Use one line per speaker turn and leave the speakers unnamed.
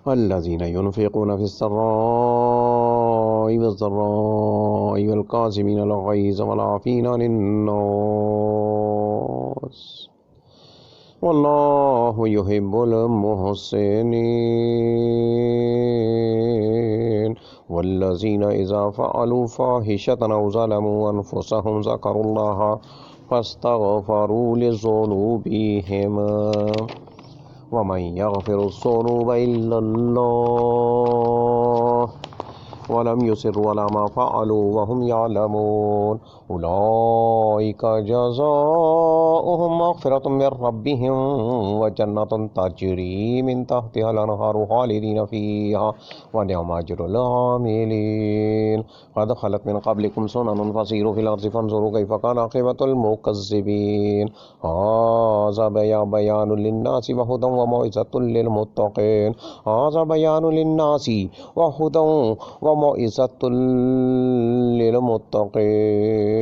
वल्लज़ीना युनफ़िक़ूना फ़िस्सर्रा'i वज़्ज़र्रा'i वल्काज़िमीनल ग़ैज़ वल्आफ़ीना अनिन्नास वल्लाहु युहिब्बुल मुहसिनीन। वल्लज़ीना इज़ा फ़अलू फ़ाहिशतन औ ज़लमू अनफ़ुसहुम ज़करुल्लाह फ़स्तग़फ़रू लिज़ुनूबिहिम वमन यग़फ़िरुज़्ज़ुनूब इल्लल्लाह वलम युसिर्रू अला मा फ़अलू वहुम यअलमून उलाइका जज़ाओहुम मग़फ़िरतुम मिर रब्बिहिम व जन्नतुन तजरी मिन तहतिहल अनहारु ख़ालिदीन फ़ीहा व निअम अज्रुल आमिलीन। क़द ख़लत मिन क़ब्लिकुम सुननुन फ़सीरू फ़िल अर्ज़ि फ़ंज़ुरू कैफ़ कान आक़िबतुल मुकज़्ज़िबीन। हाज़ा बयानुन लिन्नासि व हुदन व मौइज़तुल लिलमुत्तक़ीन। हाज़ा बयानुन लिन्नासि व हुदन व मौइज़तुल लिलमुत्तक़ीन।